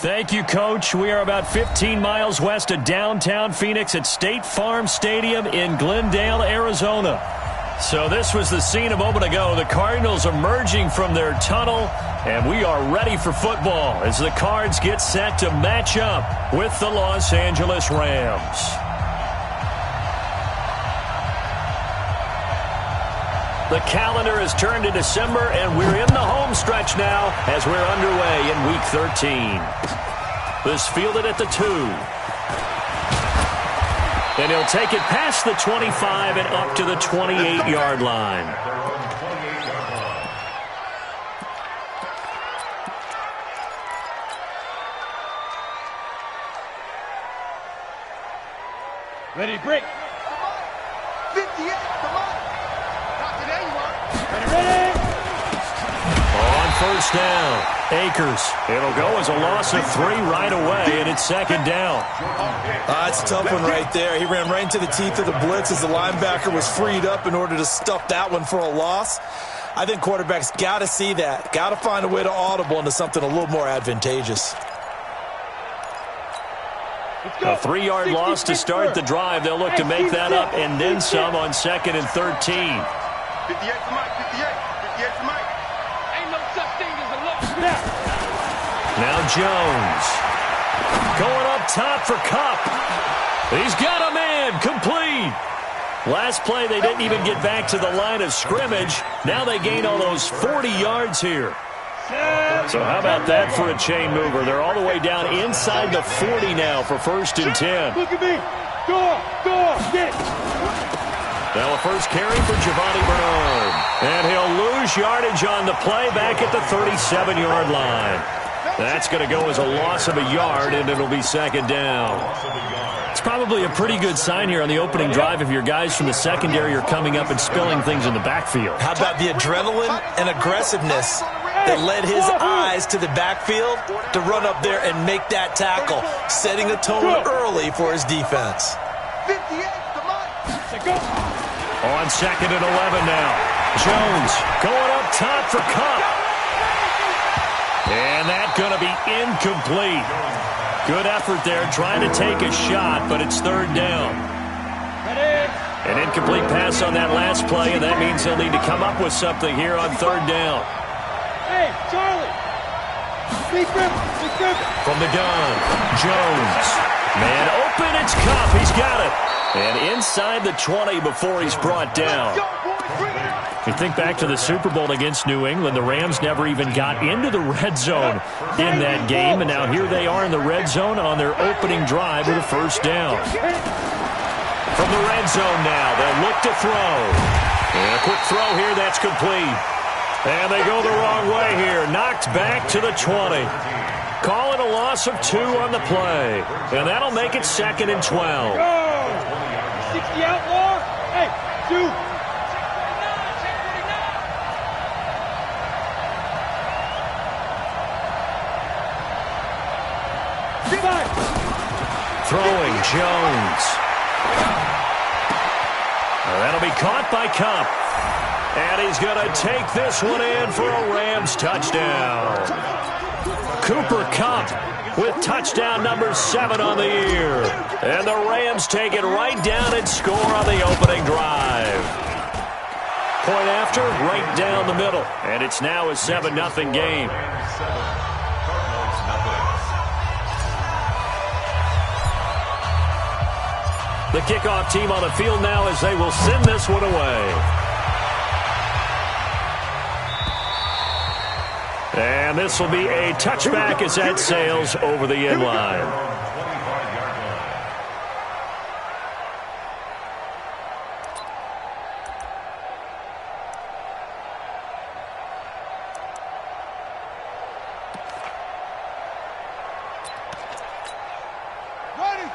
Thank you, Coach. We are about 15 miles west of downtown Phoenix at State Farm Stadium in Glendale, Arizona. So this was the scene a moment ago. The Cardinals emerging from their tunnel, and we are ready for football as the Cards get set to match up with the Los Angeles Rams. The calendar has turned to December, and we're in the home stretch now as we're underway in Week 13. This fielded at the 2. And he'll take it past the 25 and up to the 28-yard line. Ready to break. 58, come on. Not today, you are. Ready. On first down, Akers. It'll go as a loss of 3 right away, and it's second down. That's a tough one right there. He ran right into the teeth of the blitz as the linebacker was freed up in order to stuff that one for a loss. I think quarterbacks got to see that. Got to find a way to audible into something a little more advantageous. A 3-yard loss to start the drive. They'll look to make that up and then some on 2nd and 13. 58 for Mike, 58 for Mike. Ain't no such thing as a loss. Now Jones. Going up top for Kupp. He's got a man. Complete. Last play, they didn't even get back to the line of scrimmage. Now they gain almost 40 yards here. So how about that for a chain mover? They're all the way down inside the 40 now for 1st and 10. Look at me. Go, get it. Now a first carry for Giovanni Bernard. And he'll lose yardage on the play back at the 37-yard line. That's going to go as a loss of a yard, and it'll be second down. It's probably a pretty good sign here on the opening drive if your guys from the secondary are coming up and spilling things in the backfield. How about the adrenaline and aggressiveness that led his eyes to the backfield to run up there and make that tackle, setting a tone early for his defense. 58, come on. On 2nd and 11 now. Jones going up top for Kupp. And that's going to be incomplete. Good effort there trying to take a shot, but it's 3rd down. An incomplete pass on that last play, and that means they'll need to come up with something here on 3rd down. Hey, Charlie. From the gun, Jones. Man open, it's Kupp. He's got it. And inside the 20 before he's brought down. You think back to the Super Bowl against New England, the Rams never even got into the red zone in that game, and now here they are in the red zone on their opening drive with a 1st down. From the red zone now, they'll look to throw. And a quick throw here, that's complete. And they go the wrong way here, knocked back to the 20. Call it a loss of 2 on the play, and that'll make it 2nd and 12. 60 outlaw. Hey, 2. Throwing Jones. That'll be caught by Kupp. And he's going to take this one in for a Rams touchdown. Cooper Kupp with touchdown number 7 on the year. And the Rams take it right down and score on the opening drive. Point after, right down the middle. And it's now a 7-0 game. The kickoff team on the field now as they will send this one away. And this will be a touchback as that sails over the end line.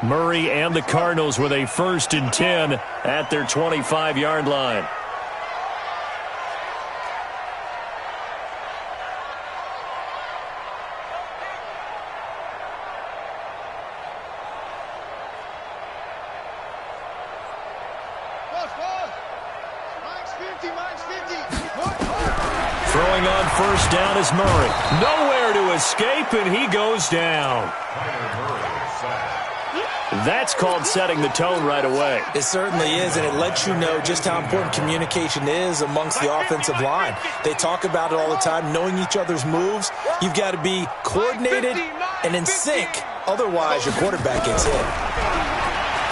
Murray and the Cardinals with a 1st and 10 at their 25-yard line. Throwing on first down is Murray. Nowhere to escape, and he goes down. That's called setting the tone right away. It certainly is, and it lets you know just how important communication is amongst the offensive line. They talk about it all the time, knowing each other's moves. You've got to be coordinated and in sync. Otherwise, your quarterback gets hit.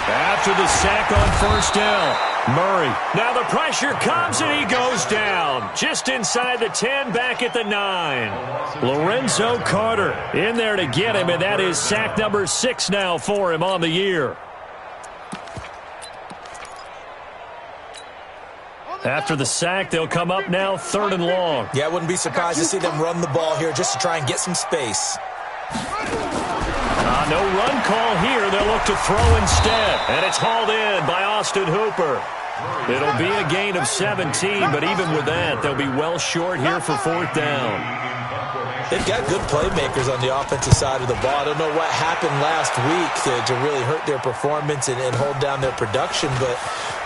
After the sack on first down, Murray. Now the pressure comes, and he goes down. Just inside the 10, back at the 9. Lorenzo Carter in there to get him, and that is sack number 6 now for him on the year. After the sack, they'll come up now 3rd and long. Yeah, I wouldn't be surprised to see them run the ball here just to try and get some space. No run call here. They'll look to throw instead. And it's hauled in by Austin Hooper. It'll be a gain of 17, but even with that, they'll be well short here for 4th down. They've got good playmakers on the offensive side of the ball. I don't know what happened last week to really hurt their performance and hold down their production, but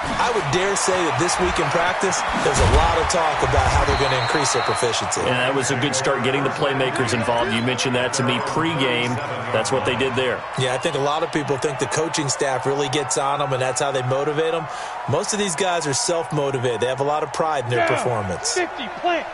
I would dare say that this week in practice, there's a lot of talk about how they're going to increase their proficiency. And that was a good start, getting the playmakers involved. You mentioned that to me pregame. That's what they did there. Yeah, I think a lot of people think the coaching staff really gets on them, and that's how they motivate them. Most of these guys are self-motivated. They have a lot of pride in their performance.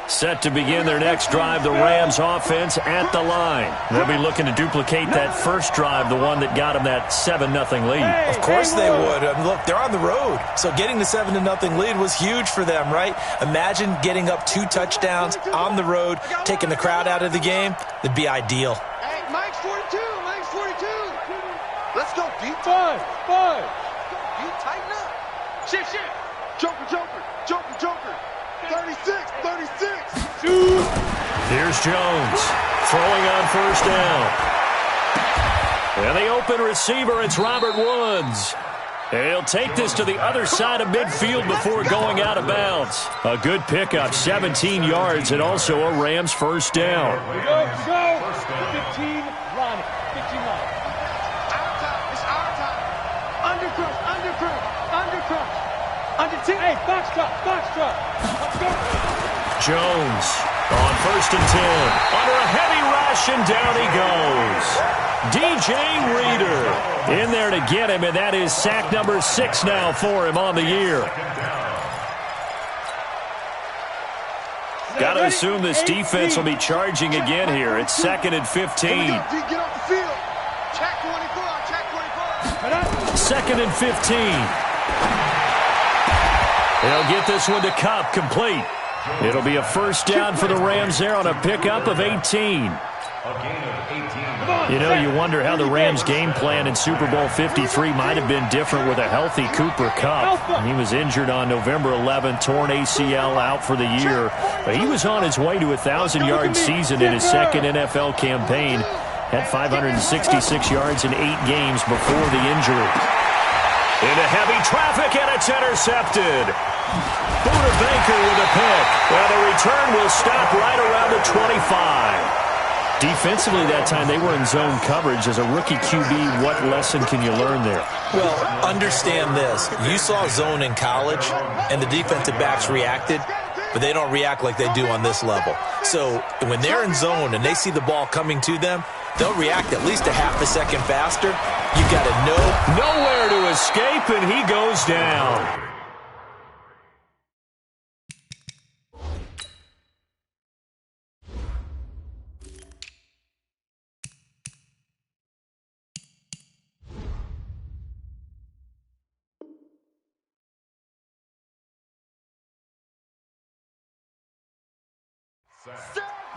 Set to begin their next drive, the Rams offense at the line. They'll be looking to duplicate that first drive, the one that got them that 7-0 lead. Of course they would. Look, they're on the road. So getting the 7-0 lead was huge for them, right? Imagine getting up 2 touchdowns on the road, taking the crowd out of the game. It'd be ideal. Hey, Mike's 42. Mike's 42. Let's go, deep. 5. You tighten up. Shift. Joker. 36. Here's Jones throwing on first down. And the open receiver, it's Robert Woods. He'll take this to the other side of midfield before going out of bounds. A good pickup, 17 yards, and also a Rams first down. Here we go. 15 line. 15 line. It's our time. Undercrush. Under 10. Hey, box drop. Let's go. Jones on first and 10. Under a heavy rush, and down he goes. DJ Reader in there to get him, and that is sack number 6 now for him on the year. Got to assume this defense will be charging again here. It's 2nd and 15. Get off the field. Check 24. 2nd and 15. They'll get this one to Kupp, complete. It'll be a first down for the Rams there on a pickup of 18. You know, you wonder how the Rams' game plan in Super Bowl 53 might have been different with a healthy Cooper Kupp. He was injured on November 11th, torn ACL, out for the year. But he was on his way to a 1,000-yard season in his second NFL campaign. Had 566 yards in 8 games before the injury. Into heavy traffic, and it's intercepted. Buda Baker with a pick. Well, the return will stop right around the 25. Defensively that time, they were in zone coverage. As a rookie QB, what lesson can you learn there? Well, understand this. You saw zone in college, and the defensive backs reacted, but they don't react like they do on this level. So when they're in zone and they see the ball coming to them, they'll react at least a half a second faster. You've got to know. Nowhere to escape, and he goes down.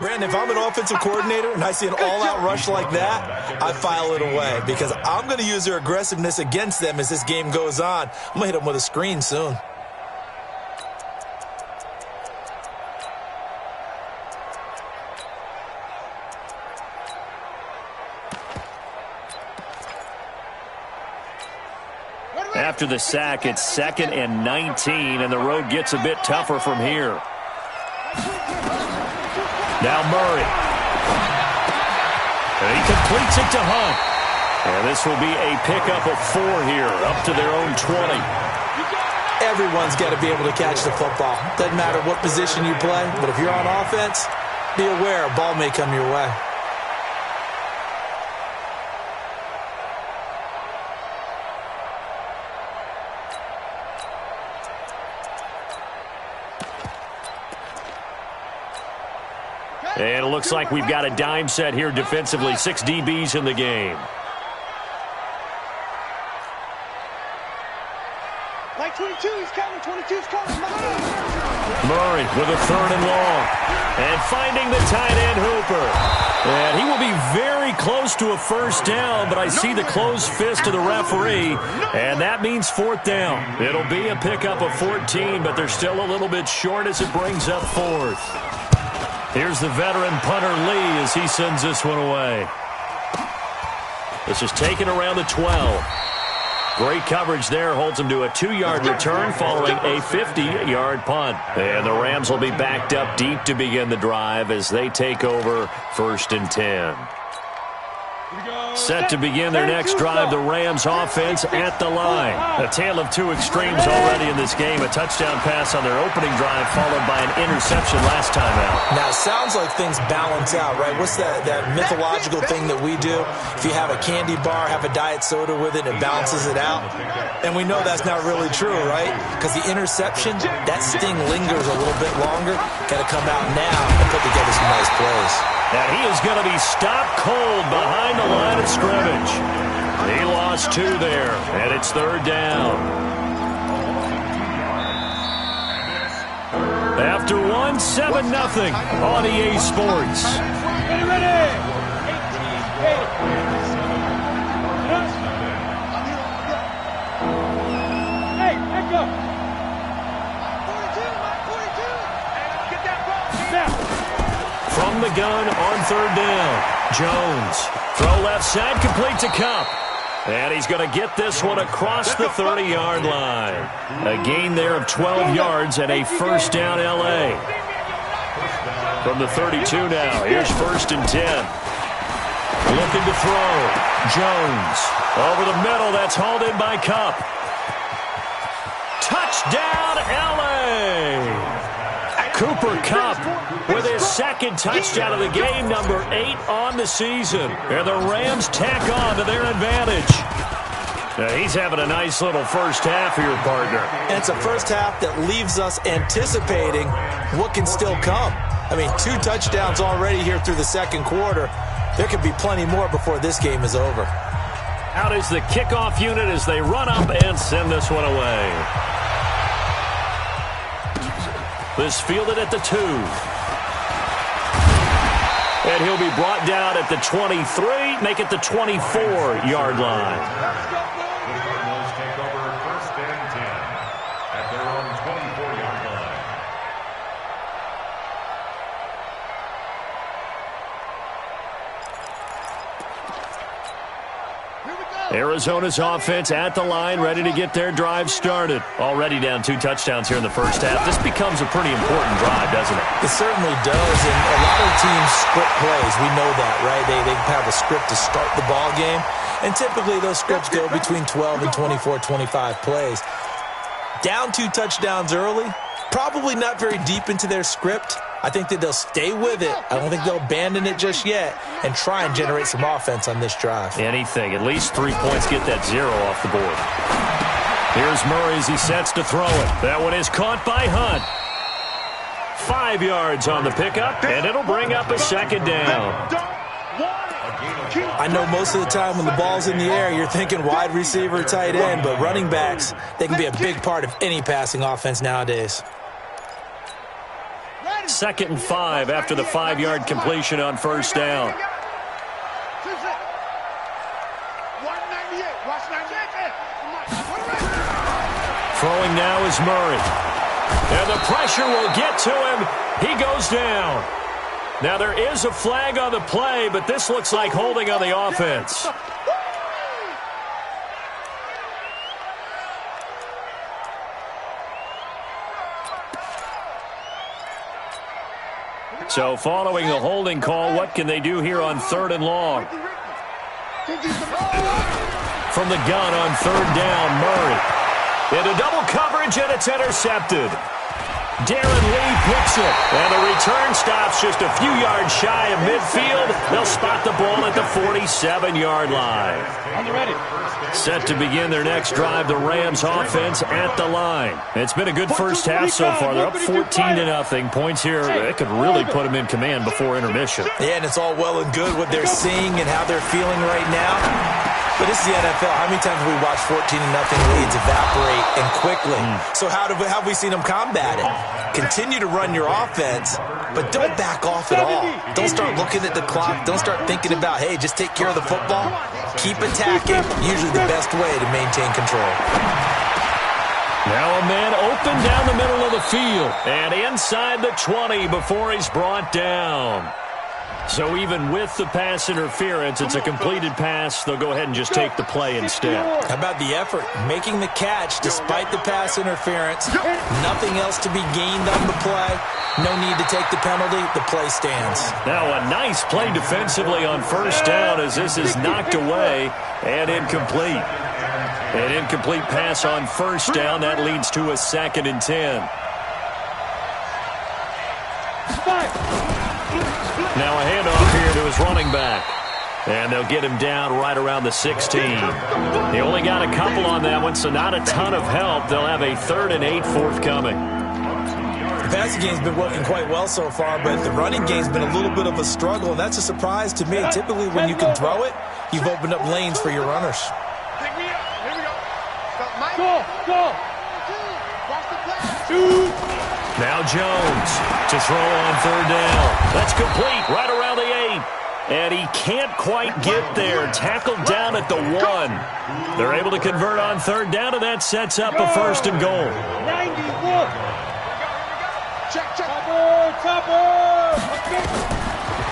Brandon, if I'm an offensive coordinator and I see an all-out rush like that, I file it away because I'm going to use their aggressiveness against them as this game goes on. I'm going to hit them with a screen soon. After the sack, it's 2nd and 19, and the road gets a bit tougher from here. Now Murray. And he completes it to Hunt. And this will be a pickup of 4 here, up to their own 20. Everyone's got to be able to catch the football. Doesn't matter what position you play, but if you're on offense, be aware a ball may come your way. And it looks like we've got a dime set here defensively. 6 DBs in the game. Like 22, he's coming. 22's coming. Murray with a 3rd and long. And finding the tight end Hooper. And he will be very close to a first down, but I see the closed fist of the referee, and that means 4th down. It'll be a pickup of 14, but they're still a little bit short as it brings up 4th. Here's the veteran punter Lee as he sends this one away. This is taken around the 12. Great coverage there. Holds him to a 2-yard return following a 50-yard punt. And the Rams will be backed up deep to begin the drive as they take over 1st and 10. Set to begin their next drive, the Rams offense at the line. A tale of 2 extremes already in this game. A touchdown pass on their opening drive followed by an interception last time out. Now, it sounds like things balance out, right? What's that mythological thing that we do? If you have a candy bar, have a diet soda with it, it balances it out. And we know that's not really true, right? Because the interception, that sting lingers a little bit longer. Got to come out now and put together some nice plays. And he is going to be stopped cold behind the line of scrimmage. He lost 2 there, and it's 3rd down. After 1, 7-0 on EA Sports. Ready. 18, hey, pick up. 42. Get that ball. Now. From the gun on 3rd down. Jones. Throw left side, complete to Kupp. And he's going to get this one across the 30-yard line. A gain there of 12 yards and a first down L.A. From the 32 now. Here's 1st and 10. Looking to throw. Jones. Over the middle. That's hauled in by Kupp. Touchdown L.A. Cooper Kupp with his 2nd touchdown of the game, number 8 on the season. And the Rams tack on to their advantage. Now he's having a nice little first half here, partner. And it's a first half that leaves us anticipating what can still come. I mean, 2 touchdowns already here through the 2nd quarter. There could be plenty more before this game is over. Out is the kickoff unit as they run up and send this one away. This fielded at the 2. And he'll be brought down at the 23, make it the 24-yard line. The Cardinals take over 1st and 10 at their own 24-yard line. Arizona's offense at the line, ready to get their drive started. Already down 2 touchdowns here in the first half. This becomes a pretty important drive, doesn't it? It certainly does, and a lot of teams script plays. We know that, right? They have a script to start the ball game, and typically those scripts go between 12 and 24, 25 plays. Down 2 touchdowns early, probably not very deep into their script. I think that they'll stay with it. I don't think they'll abandon it just yet and try and generate some offense on this drive. Anything. At least 3 points. Get that 0 off the board. Here's Murray as he sets to throw it. That one is caught by Hunt. 5 yards on the pickup, and it'll bring up a 2nd down. I know most of the time when the ball's in the air, you're thinking wide receiver, tight end, but running backs, they can be a big part of any passing offense nowadays. 2nd and 5 after the 5-yard completion on 1st down. Throwing now is Murray. And the pressure will get to him. He goes down. Now there is a flag on the play, but this looks like holding on the offense. So following the holding call, what can they do here on 3rd and long? From the gun on 3rd down, Murray. Into double coverage, and it's intercepted. Darren Lee picks it, and the return stops just a few yards shy of midfield. They'll spot the ball at the 47-yard line. On the ready. Set to begin their next drive, the Rams offense at the line. It's been a good first half so far. They're up 14-0. Points here, it could really put them in command before intermission. Yeah, and it's all well and good what they're seeing and how they're feeling right now. But this is the NFL. How many times have we watched 14-0 leads evaporate and quickly? So how have we seen them combat it? Continue to run your offense, but don't back off at all. Don't start looking at the clock. Don't start thinking about, hey, just take care of the football. Keep attacking. Usually the best way to maintain control. Now a man open down the middle of the field and inside the 20 before he's brought down. So even with the pass interference, it's a completed pass. They'll go ahead and just take the play instead. How about the effort? Making the catch despite the pass interference. Nothing else to be gained on the play. No need to take the penalty. The play stands. Now a nice play defensively on first down as this is knocked away and incomplete. An incomplete pass on first down. That leads to a 2nd and 10. Now a handoff here to his running back. And they'll get him down right around the 16. They only got a couple on that one, so not a ton of help. They'll have a 3rd and 8 forthcoming. The passing game's been working quite well so far, but the running game's been a little bit of a struggle, and that's a surprise to me. Typically, when you can throw it, you've opened up lanes for your runners. Pick me up. Here we go. Stop, Mike. Go. Watch the play. Now Jones to throw on 3rd down. That's complete right around the 8. And he can't quite get there. Tackled down at the 1. They're able to convert on 3rd down, and that sets up a 1st and goal. 91. Check. Topper.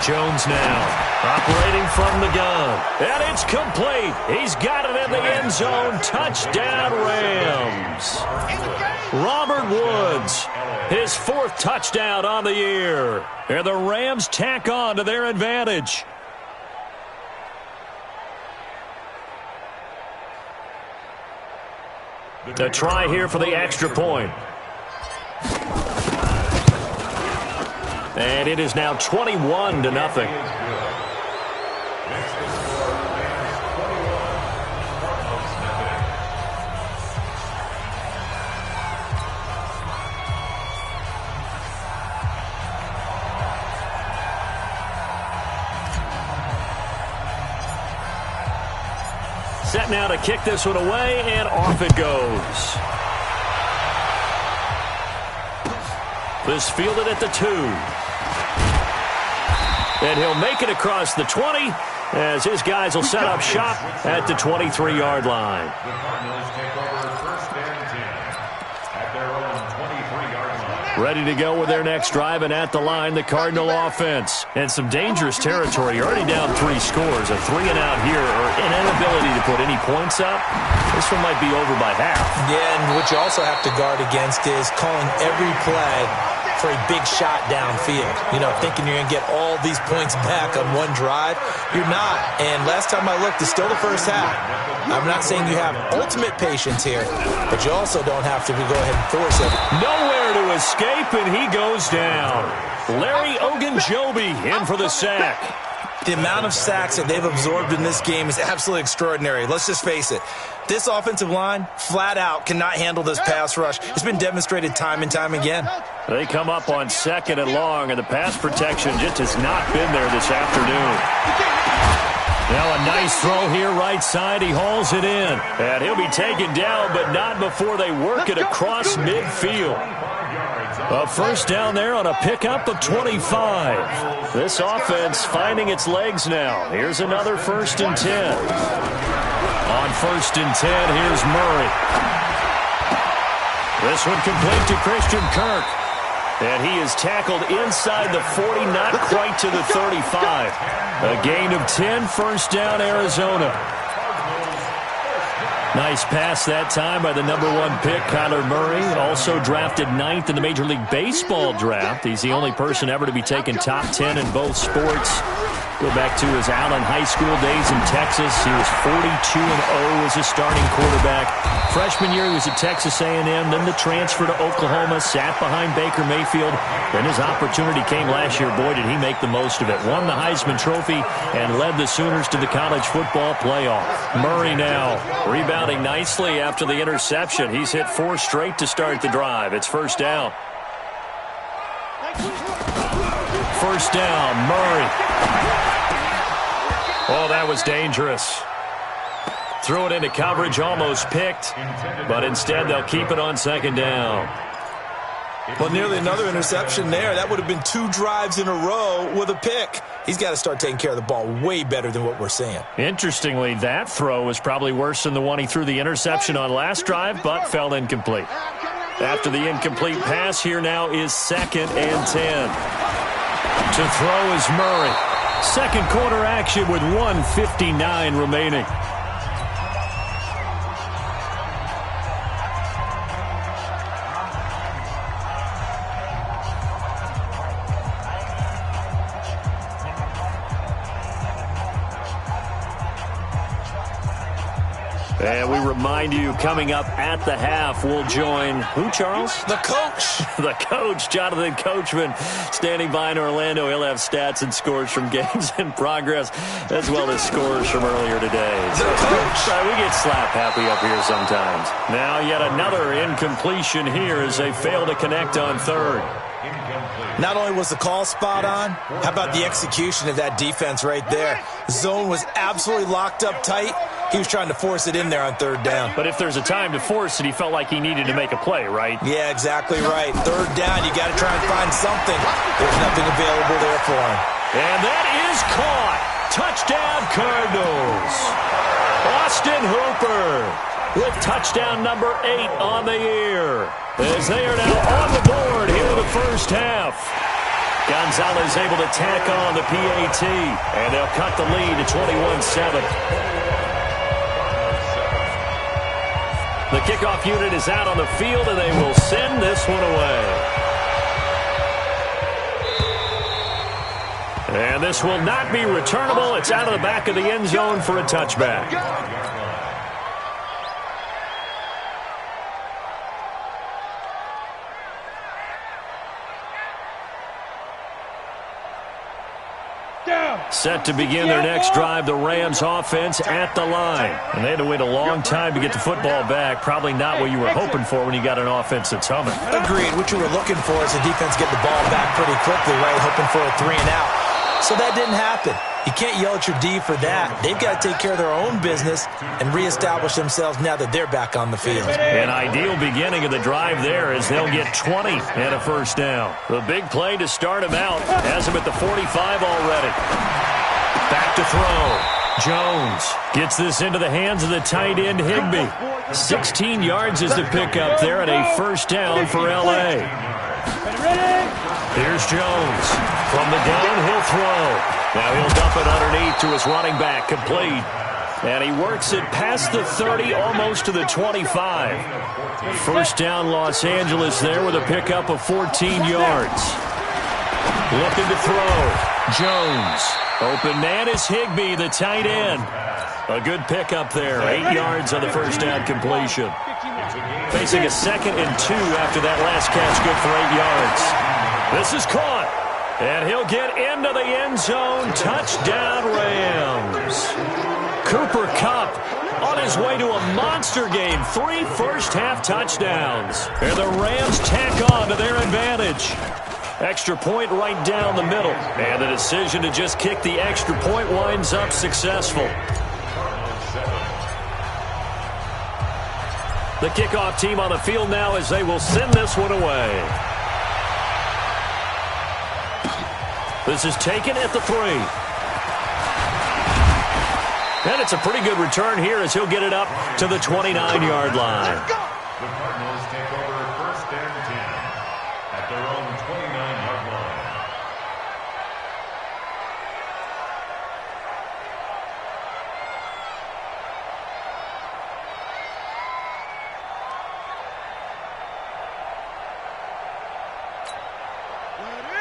Jones now operating from the gun. And it's complete. He's got it in the end zone. Touchdown, Rams. Robert Woods, his 4th touchdown on the year. And the Rams tack on to their advantage. To try here for the extra point. And it is now 21-0. Set now to kick this one away, and off it goes. This fielded at the 2. And he'll make it across the 20 as his guys will set up shop at the 23-yard line. The Cardinals take over 1st and 10 at their own 23-yard line. Ready to go with their next drive, and at the line, the Cardinal offense. And some dangerous territory. You're already down 3 scores. A 3-and-out here, or an inability to put any points up. This one might be over by half. Yeah, and what you also have to guard against is calling every play for a big shot downfield. You know, thinking you're going to get all these points back on one drive. You're not. And last time I looked, it's still the first half. I'm not saying you have ultimate patience here, but you also don't have to go ahead and force it. Nowhere to escape, and he goes down. Larry Ogunjobi in for the sack. The amount of sacks that they've absorbed in this game is absolutely extraordinary. Let's just face it. This offensive line, flat out, cannot handle this pass rush. It's been demonstrated time and time again. They come up on 2nd and long, and the pass protection just has not been there this afternoon. Now a nice throw here right side. He hauls it in. And he'll be taken down, but not before they work it across midfield. A 1st down there on a pickup of 25. This offense finding its legs now. Here's another 1st and 10. On 1st and 10, here's Murray. This one complete to Christian Kirk. And he is tackled inside the 40, not quite to the 35. A gain of 10, 1st down, Arizona. Nice pass that time by the #1 pick, Kyler Murray. Also drafted 9th in the Major League Baseball draft. He's the only person ever to be taken top 10 in both sports. Go back to his Allen High School days in Texas. He was 42-0 as a starting quarterback. Freshman year, he was at Texas A&M. Then the transfer to Oklahoma, sat behind Baker Mayfield. Then his opportunity came last year. Boy, did he make the most of it. Won the Heisman Trophy and led the Sooners to the college football playoff. Murray now rebounding nicely after the interception. He's hit 4 straight to start the drive. It's first down. First down, Murray. Oh, that was dangerous. Threw it into coverage, almost picked, but instead they'll keep it on second down. Well, nearly another interception there. That would have been 2 drives in a row with a pick. He's got to start taking care of the ball way better than what we're seeing. Interestingly, that throw was probably worse than the one he threw the interception on last drive, but fell incomplete. After the incomplete pass, here now is 2nd and 10. To throw is Murray. Second quarter action with 1:59 remaining. And we remind you, coming up at the half, we'll join who, Charles? The coach. The coach, Jonathan Coachman, standing by in Orlando. He'll have stats and scores from games in progress, as well as scores from earlier today. So, we get slap happy up here sometimes. Now yet another incompletion here as they fail to connect on third. Not only was the call spot on, how about the execution of that defense right there? Zone was absolutely locked up tight. He was trying to force it in there on third down. But if there's a time to force it, he felt like he needed to make a play, right? Yeah, exactly right. Third down, you got to try and find something. There's nothing available there for him. And that is caught. Touchdown, Cardinals. Austin Hooper with touchdown number 8 on the year, as they are now on the board here in the first half. Gonzalez able to tack on the PAT, and they'll cut the lead to 21-7. The kickoff unit is out on the field, and they will send this one away. And this will not be returnable. It's out of the back of the end zone for a touchback. Set to begin their next drive, the Rams offense at the line. And they had to wait a long time to get the football back. Probably not what you were hoping for when you got an offense that's humming. Agreed. What you were looking for is the defense get the ball back pretty quickly, right? Hoping for a 3 and out. So that didn't happen. You can't yell at your D for that. They've got to take care of their own business and reestablish themselves now that they're back on the field. An ideal beginning of the drive there as they'll get 20 and a first down. The big play to start him out has him at the 45 already. Back to throw. Jones gets this into the hands of the tight end Higbee. 16 yards is the pickup there and a first down for L.A. Here's Jones from the downhill throw. Now he'll dump it underneath to his running back, complete. And he works it past the 30, almost to the 25. First down Los Angeles there with a pickup of 14 yards. Looking to throw. Jones. Open man is Higbee, the tight end. A good pickup there. 8 yards on the first down completion. Facing a 2nd and 2 after that last catch, good for 8 yards. This is caught. And he'll get into the end zone. Touchdown, Rams. Cooper Kupp on his way to a monster game. 3 first-half touchdowns. And the Rams tack on to their advantage. Extra point right down the middle. And the decision to just kick the extra point winds up successful. The kickoff team on the field now as they will send this one away. This is taken at the 3. And it's a pretty good return here as he'll get it up to the 29-yard line. The Cardinals take over first and 10 at their own 29-yard line.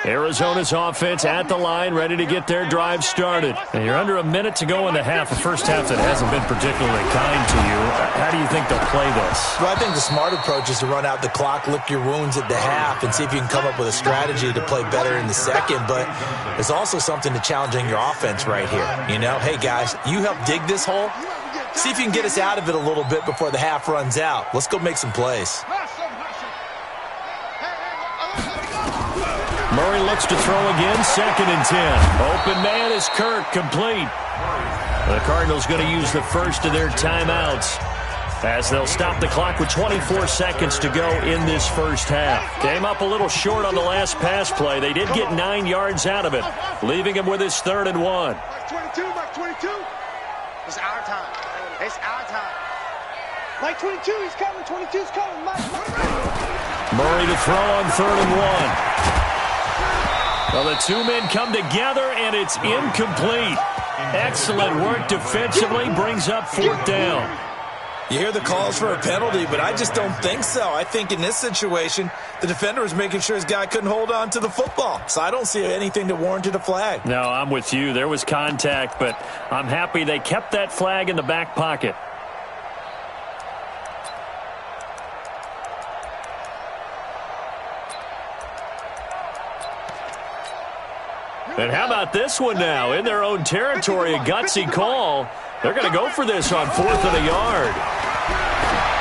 Arizona's offense at the line, ready to get their drive started. And you're under a minute to go in the half, a first half that hasn't been particularly kind to you. How do you think they'll play this? Well, I think the smart approach is to run out the clock, lick your wounds at the half, and see if you can come up with a strategy to play better in the second. But there's also something to challenging your offense right here. You know, hey, guys, you help dig this hole. See if you can get us out of it a little bit before the half runs out. Let's go make some plays. Murray looks to throw again, 2nd and 10. Open man is Kirk, complete. The Cardinals going to use the first of their timeouts as they'll stop the clock with 24 seconds to go in this first half. Came up a little short on the last pass play. They did get 9 yards out of it, leaving him with his 3rd and 1. Mike 22, Mike 22. It's our time. It's our time. Mike 22, he's coming. 22's coming. Mike. Murray to throw on 3rd and 1. Well, the two men come together, and it's incomplete. Excellent work defensively, brings up 4th down. You hear the calls for a penalty, but I just don't think so. I think in this situation, the defender was making sure his guy couldn't hold on to the football. So I don't see anything that warranted a flag. No, I'm with you. There was contact, but I'm happy they kept that flag in the back pocket. And how about this one now? In their own territory, a gutsy call. They're going to go for this on 4th and a yard.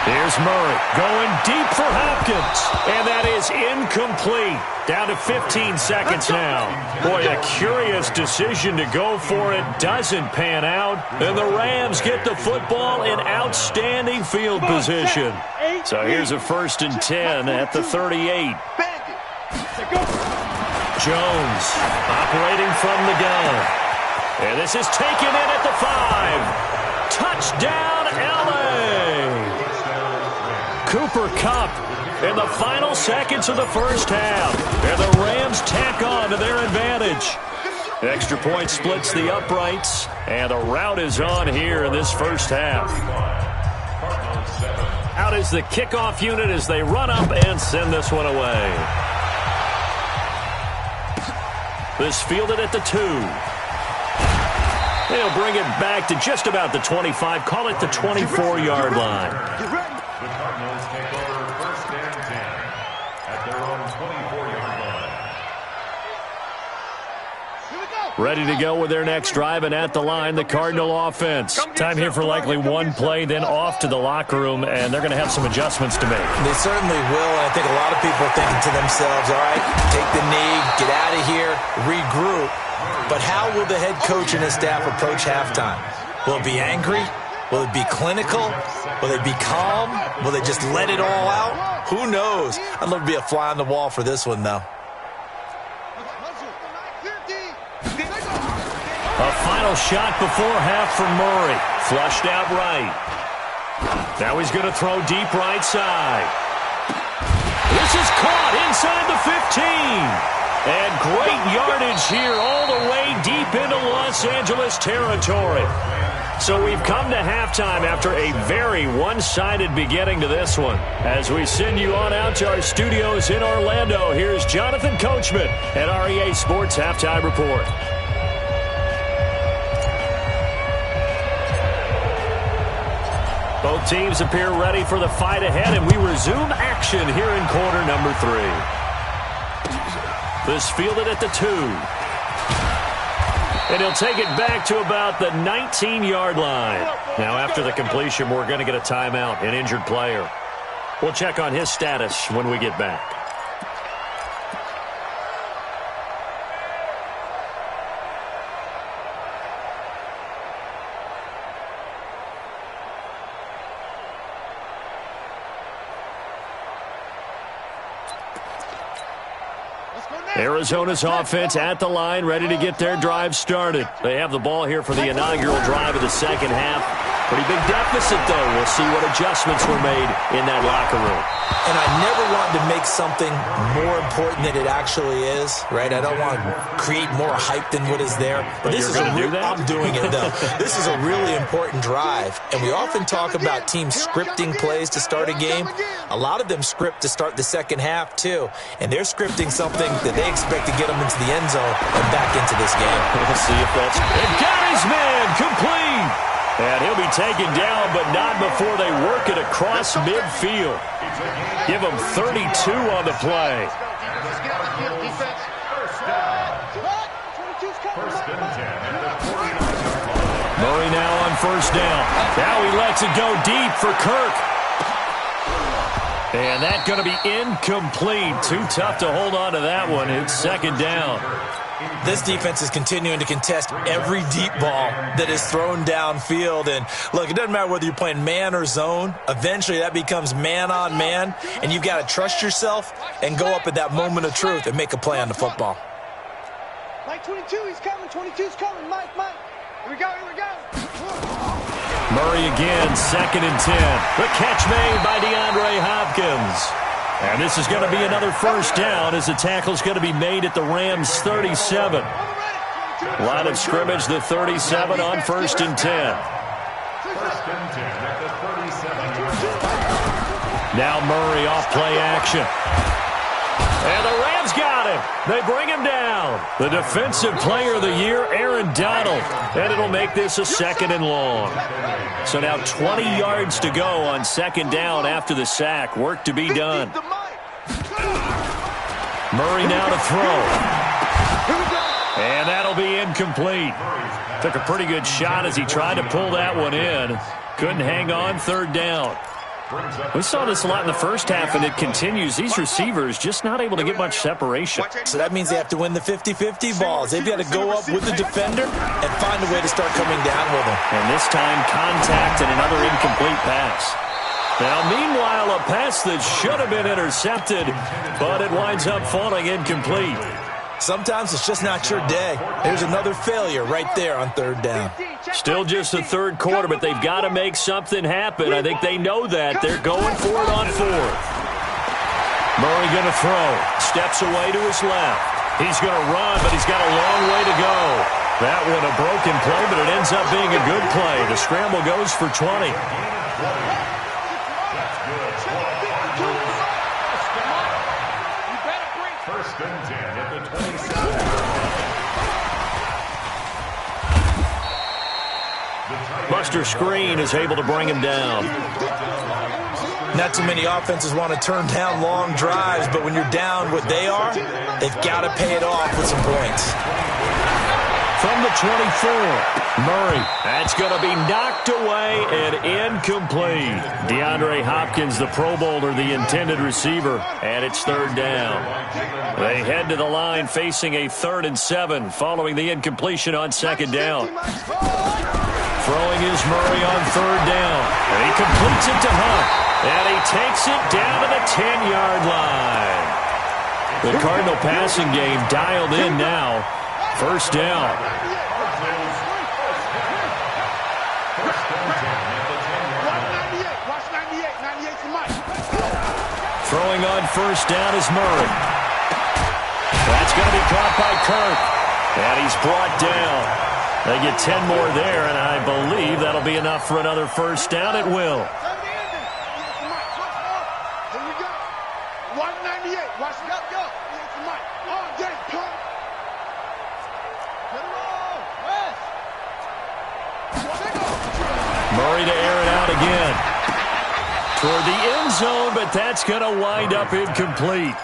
Here's Murray going deep for Hopkins. And that is incomplete. Down to 15 seconds now. Boy, a curious decision to go for it. Doesn't pan out. And the Rams get the football in outstanding field position. So here's a 1st and 10 at the 38. Jones operating from the gun. And this is taken in at the 5. Touchdown, L.A. Cooper Kupp in the final seconds of the first half. And the Rams tack on to their advantage. Extra point splits the uprights. And the route is on here in this first half. Out is the kickoff unit as they run up and send this one away. This fielded at the 2. They'll bring it back to just about the 25. Call it the 24-yard line. The Cardinals take over 1st and 10 at their own 24-yard line. Ready to go with their next drive, and at the line, the Cardinal offense. Time here for likely one play, then off to the locker room, and they're going to have some adjustments to make. They certainly will, and I think a lot of people are thinking to themselves, all right, take the knee, get out of here, regroup. But how will the head coach and his staff approach halftime? Will it be angry? Will it be clinical? Will they be calm? Will they just let it all out? Who knows? I'd love to be a fly on the wall for this one, though. A final shot before half from Murray. Flushed out right. Now he's going to throw deep right side. This is caught inside the 15. And great yardage here all the way deep into Los Angeles territory. So we've come to halftime after a very one-sided beginning to this one. As we send you on out to our studios in Orlando, here's Jonathan Coachman at REA Sports Halftime Report. Both teams appear ready for the fight ahead, and we resume action here in quarter number 3. This fielded at the 2. And he'll take it back to about the 19-yard line. Now, after the completion, we're going to get a timeout, an injured player. We'll check on his status when we get back. Arizona's offense at the line, ready to get their drive started. They have the ball here for the inaugural drive of the second half. Pretty big deficit, though. We'll see what adjustments were made in that locker room. And I never want to make something more important than it actually is, right? I don't want to create more hype than what is there. But this is I'm doing it, though. This is a really important drive. And we often talk about teams scripting plays to start a game. A lot of them script to start the second half, too. And they're scripting something that they expect to get them into the end zone and back into this game. We'll see if that's... It got his man complete! And he'll be taken down, but not before they work it across midfield. Give him 32 on the play. Murray now on first down. Now he lets it go deep for Kirk. And that's going to be incomplete. Too tough to hold on to that one. It's second down. This defense is continuing to contest every deep ball that is thrown downfield. And, look, it doesn't matter whether you're playing man or zone. Eventually that becomes man on man, and you've got to trust yourself and go up at that moment of truth and make a play on the football. Mike 22, he's coming. 22's coming. Mike. Here we go. Murray again, 2nd and 10. The catch made by DeAndre Hopkins. And this is going to be another first down as the tackle's going to be made at the Rams' 37. Line of scrimmage, the 37 on 1st and 10. 1st and 10 at the 37. Now Murray off play action. And the Rams got him. They bring him down. The defensive player of the year, Aaron Donald. And it'll make this a 2nd and long. So now 20 yards to go on 2nd down after the sack. Work to be done. Murray now to throw. And that'll be incomplete. Took a pretty good shot as he tried to pull that one in. Couldn't hang on, 3rd down. We saw this a lot in the first half, and it continues. These receivers just not able to get much separation. So that means they have to win the 50-50 balls. They've got to go up with the defender and find a way to start coming down with them. And this time, contact and another incomplete pass. Now, meanwhile, a pass that should have been intercepted, but it winds up falling incomplete. Sometimes it's just not your day. There's another failure right there on 3rd down. Still just the 3rd quarter, but they've got to make something happen. I think they know that. They're going for it on 4th. Murray going to throw. Steps away to his left. He's going to run, but he's got a long way to go. That one a broken play, but it ends up being a good play. The scramble goes for 20. First and 10 at the 27. Buster Screen is able to bring him down. Not too many offenses want to turn down long drives, but when you're down what they are, they've got to pay it off with some points. From the 24, Murray. That's going to be knocked away and incomplete. DeAndre Hopkins, the Pro Bowler, the intended receiver, and it's 3rd down. They head to the line facing a 3rd and 7 following the incompletion on 2nd down. Throwing is Murray on 3rd down. And he completes it to Hunt. And he takes it down to the 10-yard line. The Cardinal passing game dialed in now. 1st down. Throwing on 1st down is Murray. That's going to be caught by Kirk. And he's brought down. They get 10 more there, and I believe that'll be enough for another 1st down. It will. Murray to air it out again. Toward the end zone, but that's going to wind up incomplete.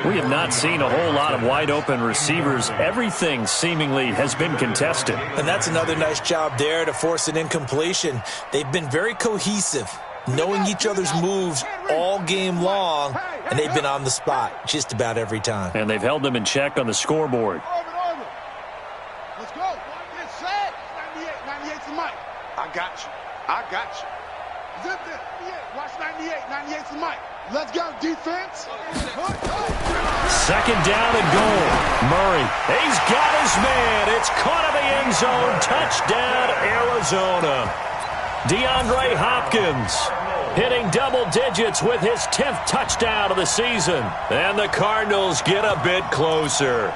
We have not seen a whole lot of wide-open receivers. Everything seemingly has been contested. And that's another nice job there to force an incompletion. They've been very cohesive, knowing each other's moves all game long, and they've been on the spot just about every time. And they've held them in check on the scoreboard. Let's go. Get set. 98 to Mike. I got you. Zip it. Watch 98. 98 to Mike. Let's go, defense. 2nd down and goal. Murray. He's got his man. It's caught in the end zone. Touchdown, Arizona. DeAndre Hopkins hitting double digits with his 10th touchdown of the season. And the Cardinals get a bit closer.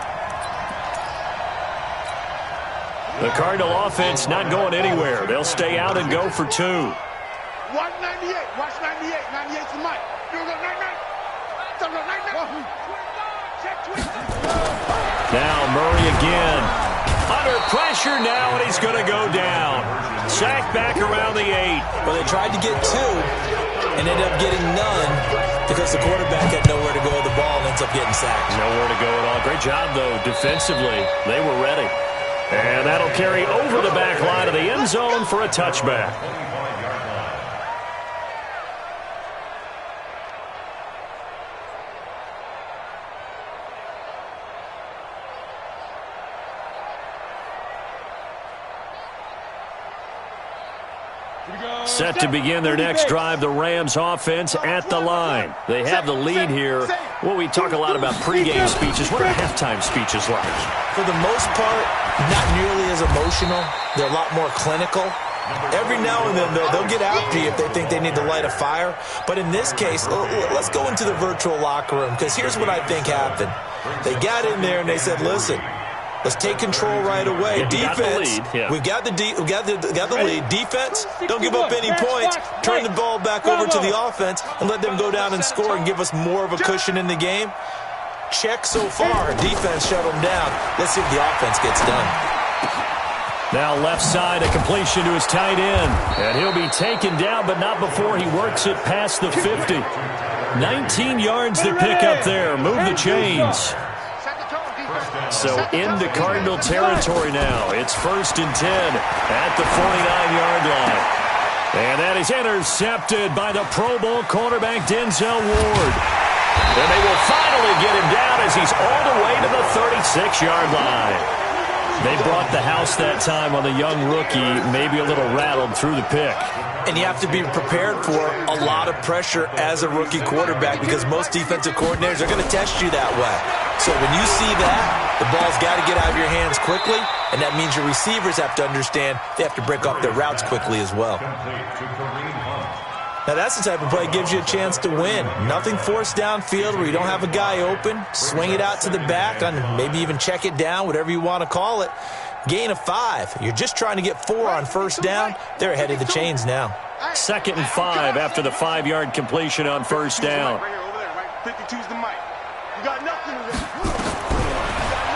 The Cardinal offense not going anywhere. They'll stay out and go for 2. Watch 98. Watch 98. 98's the mic. Now Murray again. Under pressure now, and he's going to go down. Sacked back around the 8. Well, they tried to get 2 and ended up getting none because the quarterback had nowhere to go with the ball and ends up getting sacked. Nowhere to go at all. Great job, though, defensively. They were ready. And that'll carry over the back line of the end zone for a touchback. Set to begin their next drive, the Rams offense at the line. They have the lead here. Well, we talk a lot about pregame speeches. What are halftime speeches like? For the most part, not nearly as emotional. They're a lot more clinical. Every now and then, they'll get after you if they think they need to light a fire. But in this case, let's go into the virtual locker room, because here's what I think happened. They got in there and they said, listen, let's take control right away. Defense, we've got the lead. Defense, don't give up any points. Turn the ball back over to the offense and let them go down and score and give us more of a cushion in the game. Check so far. Defense shut them down. Let's see if the offense gets done. Now left side, a completion to his tight end. And he'll be taken down, but not before he works it past the 50. 19 yards to pick up there. Move the chains. So into Cardinal territory now. It's 1st and 10 at the 49-yard line. And that is intercepted by the Pro Bowl cornerback Denzel Ward. And they will finally get him down as he's all the way to the 36-yard line. They brought the house that time on the young rookie, maybe a little rattled through the pick. And you have to be prepared for a lot of pressure as a rookie quarterback, because most defensive coordinators are going to test you that way. So when you see that, the ball's got to get out of your hands quickly, and that means your receivers have to understand they have to break off their routes quickly as well. Now that's the type of play that gives you a chance to win. Nothing forced downfield where you don't have a guy open. Swing it out to the back, and maybe even check it down, whatever you want to call it. Gain of 5. You're just trying to get 4 on first down. They're ahead of the chains now. 2nd and 5 after the 5-yard completion on first down.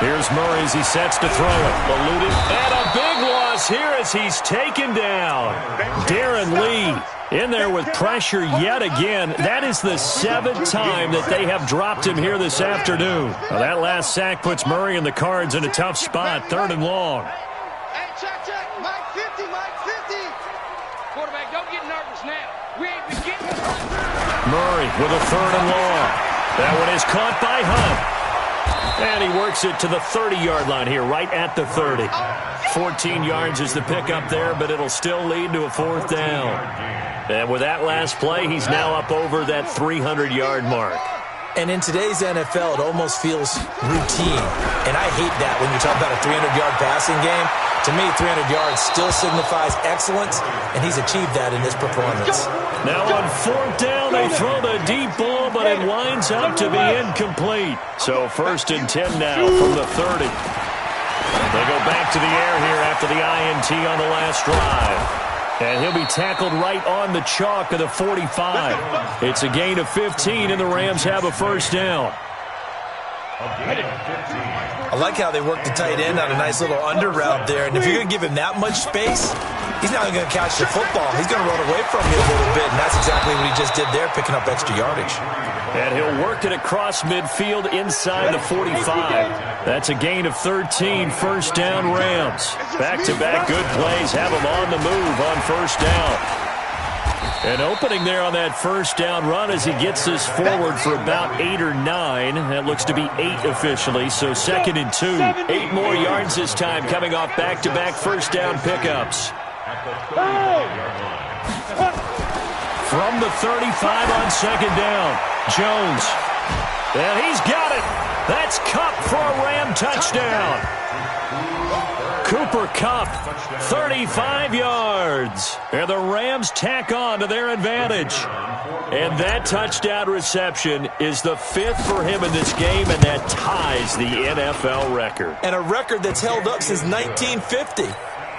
Here's Murray as he sets to throw it. Eluded. And a big loss here as he's taken down. Darren Lee in there with pressure yet again. That is the 7th time that they have dropped him here this afternoon. Now that last sack puts Murray and the Cards in a tough spot, 3rd and long. Hey, check. Mike 50, Mike 50. Quarterback, don't get nervous now. We ain't beginning. Murray with a 3rd and long. That one is caught by Hunt. And he works it to the 30-yard line here, right at the 30. 14 yards is the pickup there, but it'll still lead to a 4th down. And with that last play, he's now up over that 300-yard mark. And in today's NFL, it almost feels routine. And I hate that when you talk about a 300-yard passing game. To me, 300 yards still signifies excellence, and he's achieved that in this performance. Now on 4th down, they throw the deep ball, but it winds up to be incomplete. So 1st and 10 now from the 30. They go back to the air here after the INT on the last drive. And he'll be tackled right on the chalk of the 45. It's a gain of 15, and the Rams have a 1st down. I like how they work the tight end on a nice little under route there. And if you're going to give him that much space, he's not going to catch the football. He's going to run away from you a little bit, and that's exactly what he just did there, picking up extra yardage. And he'll work it across midfield inside the 45. That's a gain of 13, 1st down Rams. Back-to-back good plays have them on the move on 1st down. And opening there on that 1st down run as he gets this forward for about 8 or 9. That looks to be 8 officially, so 2nd and 2. 8 more yards this time coming off back-to-back 1st down pickups. From the 35 on 2nd down, Jones. And he's got it. That's Kupp for a Ram touchdown. Cooper Kupp, 35 yards. And the Rams tack on to their advantage. And that touchdown reception is the 5th for him in this game, and that ties the NFL record. And a record that's held up since 1950.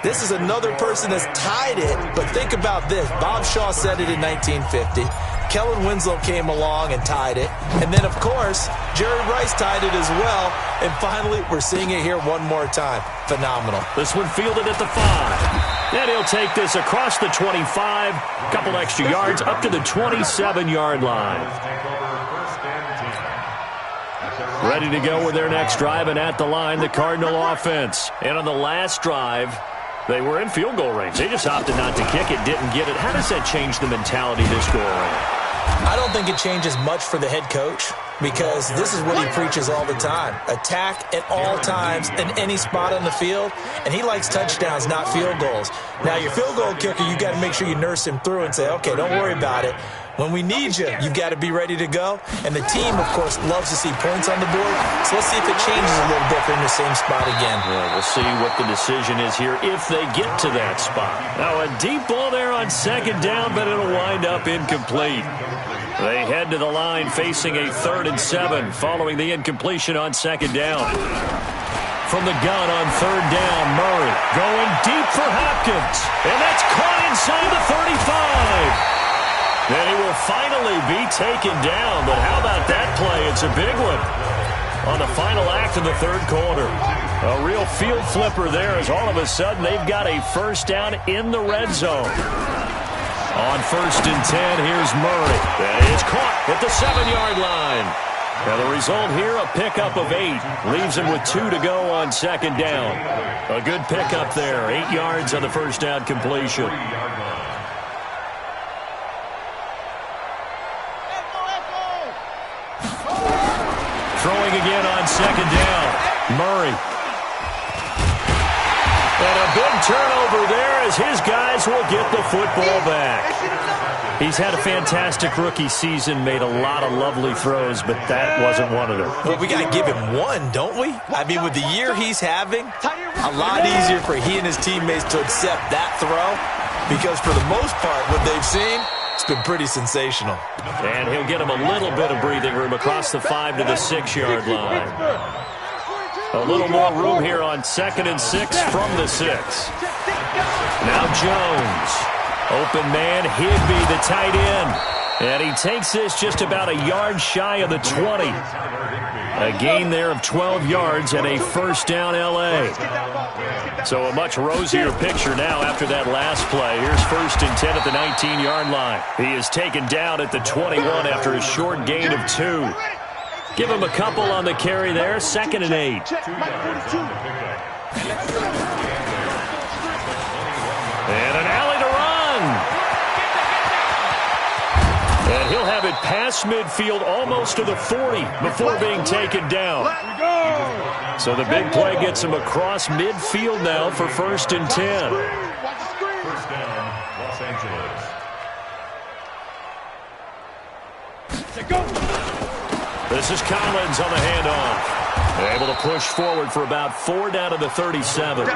This is another person that's tied it, but think about this. Bob Shaw said it in 1950. Kellen Winslow came along and tied it. And then, of course, Jerry Rice tied it as well. And finally, we're seeing it here one more time. Phenomenal. This one fielded at the 5. And he'll take this across the 25, a couple extra yards, up to the 27-yard line. Ready to go with their next drive, and at the line, the Cardinal offense. And on the last drive, they were in field goal range. They just opted not to kick it, didn't get it. How does that change the mentality this go around? I don't think it changes much for the head coach, because this is what he preaches all the time. Attack at all times in any spot on the field, and he likes touchdowns, not field goals. Now, your field goal kicker, you got to make sure you nurse him through and say, okay, don't worry about it. When we need you, you've got to be ready to go. And the team, of course, loves to see points on the board. So let's see if it changes a little bit in the same spot again. Yeah, we'll see what the decision is here if they get to that spot. Now, a deep ball there on second down, but it'll wind up incomplete. They head to the line facing a 3rd and 7 following the incompletion on second down. From the gun on 3rd down, Murray going deep for Hopkins. And that's caught inside the 35. Then he will finally be taken down. But how about that play? It's a big one on the final act of the 3rd quarter. A real field flipper there, as all of a sudden they've got a first down in the red zone. On 1st and 10, here's Murray. That is caught at the 7-yard line. Now the result here, a pickup of 8. Leaves him with 2 to go on second down. A good pickup there. 8 yards on the first down completion. Throwing again on second down. Murray. And a big turnover there as his guys will get the football back. He's had a fantastic rookie season, made a lot of lovely throws, but that wasn't one of them. Well, we got to give him one, don't we? I mean, with the year he's having, a lot easier for he and his teammates to accept that throw, because for the most part, what they've seen, it's been pretty sensational. And he'll get him a little bit of breathing room across the 5 to the 6-yard line. A little more room here on 2nd and 6 from the 6. Now Jones. Open man, Higby, the tight end. And he takes this just about a yard shy of the 20. A gain there of 12 yards and a first down L.A. So a much rosier picture now after that last play. Here's 1st and 10 at the 19-yard line. He is taken down at the 21 after a short gain of 2. Give him a couple on the carry there. 2nd and 8. And an alley to run. And he'll have it past midfield almost to the 40 before being taken down. So the big play gets him across midfield now for 1st and 10. First down, Los Angeles. This is Collins on the handoff. Able to push forward for about 4 down to the 37.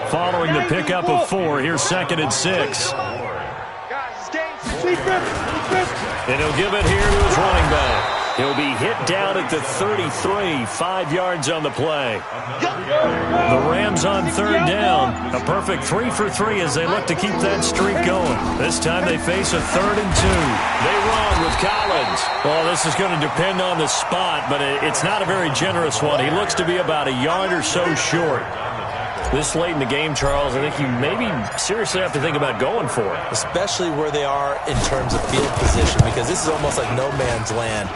Following the pickup of 4, here's 2nd and 6. And he'll give it here to his running back. He'll be hit down at the 33, 5 yards on the play. The Rams on 3rd down. A perfect 3 for 3 as they look to keep that streak going. This time they face a 3rd and 2. They run with Collins. Well, this is going to depend on the spot, but it's not a very generous one. He looks to be about a yard or so short. This late in the game, Charles, I think you maybe seriously have to think about going for it. Especially where they are in terms of field position, because this is almost like no man's land.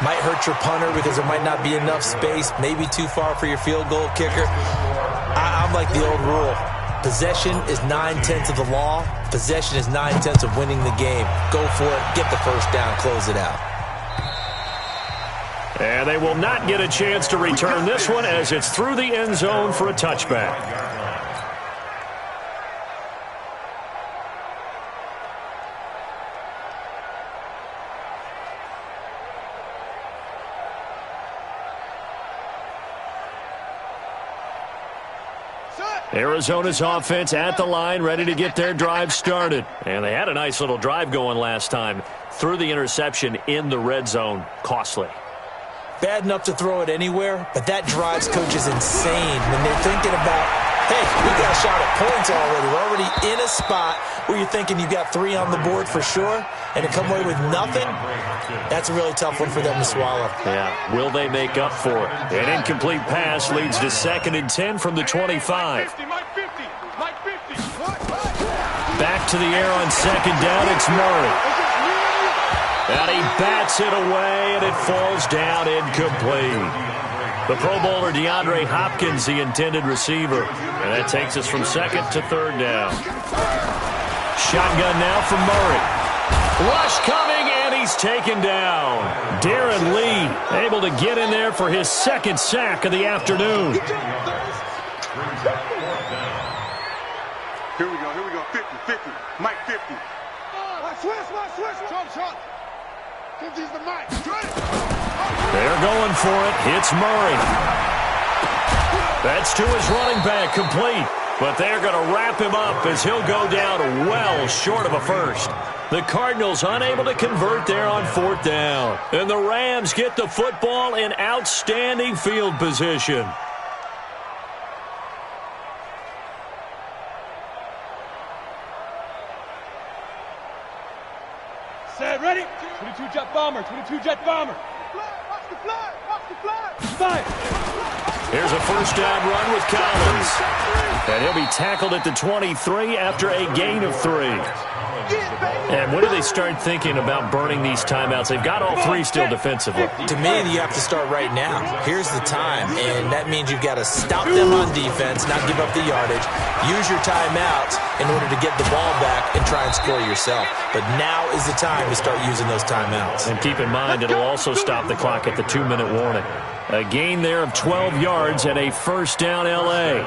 Might hurt your punter because there might not be enough space, maybe too far for your field goal kicker. I'm like the old rule. Possession is 9/10 of the law. Possession is 9/10 of winning the game. Go for it, get the first down, close it out. And they will not get a chance to return this one as it's through the end zone for a touchback. Arizona's offense at the line, ready to get their drive started. And they had a nice little drive going last time. Threw the interception in the red zone. Costly. Bad enough to throw it anywhere, but that drives coaches insane when they're thinking about, hey, we got a shot at points already. We're already in a spot where you're thinking you got 3 on the board for sure, and to come away with nothing, that's a really tough one for them to swallow. Yeah, will they make up for it? An incomplete pass leads to 2nd and 10 from the 25. Back to the air on 2nd down, it's Murray. And he bats it away, and it falls down incomplete. The Pro Bowler DeAndre Hopkins, the intended receiver. And that takes us from 2nd to 3rd down. Shotgun now from Murray. Rush coming, and he's taken down. Darren Lee able to get in there for his 2nd sack of the afternoon. Here we go. 50. Mike 50. Switch. Sean. 50's the Mike. They're going for it. Hits Murray. That's to his running back, complete. But they're going to wrap him up as he'll go down well short of a first. The Cardinals unable to convert there on 4th down. And the Rams get the football in outstanding field position. Set, ready? 22 jet bomber. Watch the flag. Fire. Here's a first down run with Collins. And he'll be tackled at the 23 after a gain of 3. And when do they start thinking about burning these timeouts? They've got all 3 still defensively. To me, you have to start right now. Here's the time, and that means you've got to stop them on defense, not give up the yardage, use your timeouts in order to get the ball back and try and score yourself. But now is the time to start using those timeouts. And keep in mind, it'll also stop the clock at the 2-minute warning. A gain there of 12 yards and a first down L.A.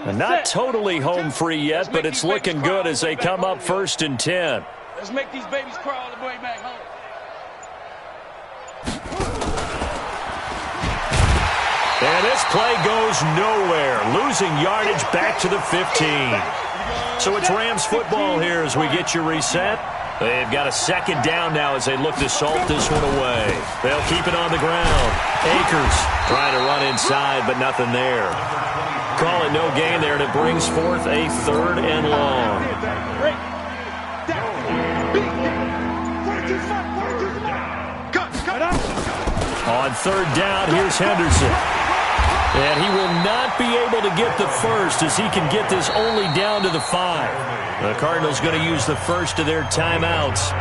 And not totally home free yet, but it's looking good as they come up 1st and 10. Let's make these babies crawl all the way back home. And this play goes nowhere, losing yardage back to the 15. So it's Rams football here as we get you reset. They've got a 2nd down now as they look to salt this one away. They'll keep it on the ground. Akers trying to run inside, but nothing there. Call it no gain there, and it brings forth a 3rd and long. On 3rd down, here's Henderson. And he will not be able to get the first as he can get this only down to the 5. The Cardinals going to use the first of their timeouts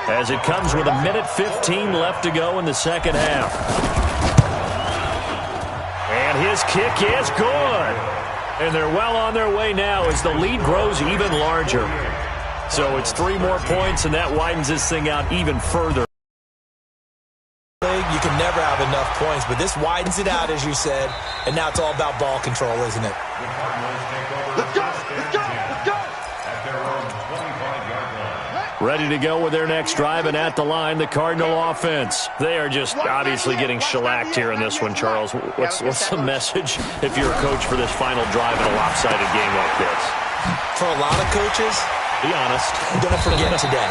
as it comes with 1:15 left to go in the 2nd half. And his kick is good. And they're well on their way now as the lead grows even larger. So it's 3 more points, and that widens this thing out even further. You can never have enough points, but this widens it out, as you said, and now it's all about ball control, isn't it? Let's go. At their own 25-yard line. Ready to go with their next drive, and at the line, the Cardinal offense. They are just obviously getting shellacked here in this one, Charles. What's the message if you're a coach for this final drive in a lopsided game like this? For a lot of coaches, be honest. Don't forget today.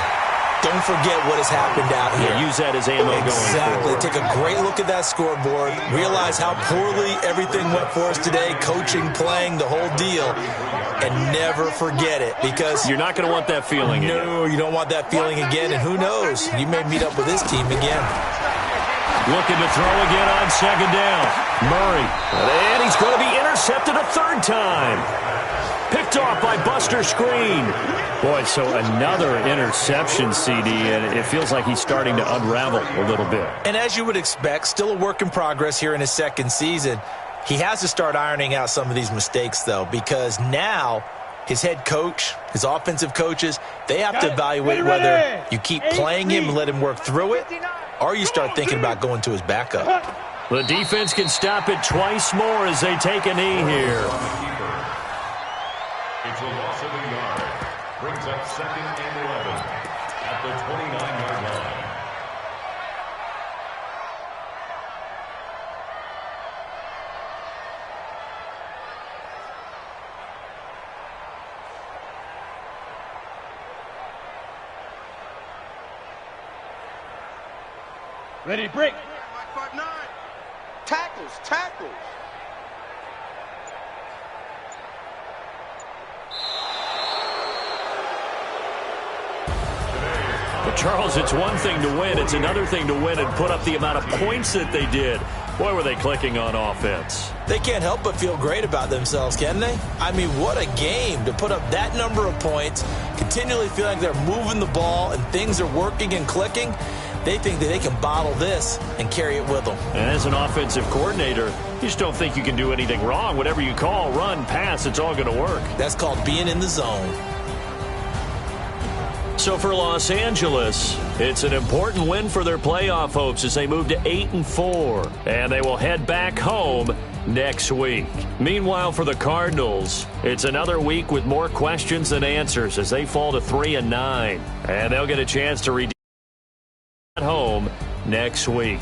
Don't forget what has happened out here. Yeah, use that as ammo going forward. Take a great look at that scoreboard. Realize how poorly everything went for us today. Coaching, playing, the whole deal. And never forget it, because you're not going to want that feeling again. No, you don't want that feeling again. And who knows? You may meet up with this team again. Looking to throw again on 2nd down. Murray. And he's going to be intercepted a 3rd time. Picked off by Buster Screen. Boy, so another interception, CD, and it feels like he's starting to unravel a little bit. And as you would expect, still a work in progress here in his 2nd season. He has to start ironing out some of these mistakes, though, because now his head coach, his offensive coaches, they have to evaluate whether you keep playing him and let him work through it, or you start thinking about going to his backup. The defense can stop it twice more as they take a knee here. It's a loss of a yard. Brings up 2nd and 11 at the 29-yard line. Ready, break. Tackles, tackles. But Charles, it's one thing to win. It's another thing to win and put up the amount of points that they did. Boy, were they clicking on offense. They can't help but feel great about themselves, can they? I mean, what a game to put up that number of points, continually feel like they're moving the ball and things are working and clicking. They think that they can bottle this and carry it with them. And as an offensive coordinator, you just don't think you can do anything wrong. Whatever you call, run, pass, it's all going to work. That's called being in the zone. So for Los Angeles, it's an important win for their playoff hopes as they move to 8-4. And they will head back home next week. Meanwhile, for the Cardinals, it's another week with more questions than answers as they fall to 3-9. And they'll get a chance to redeem at home next week.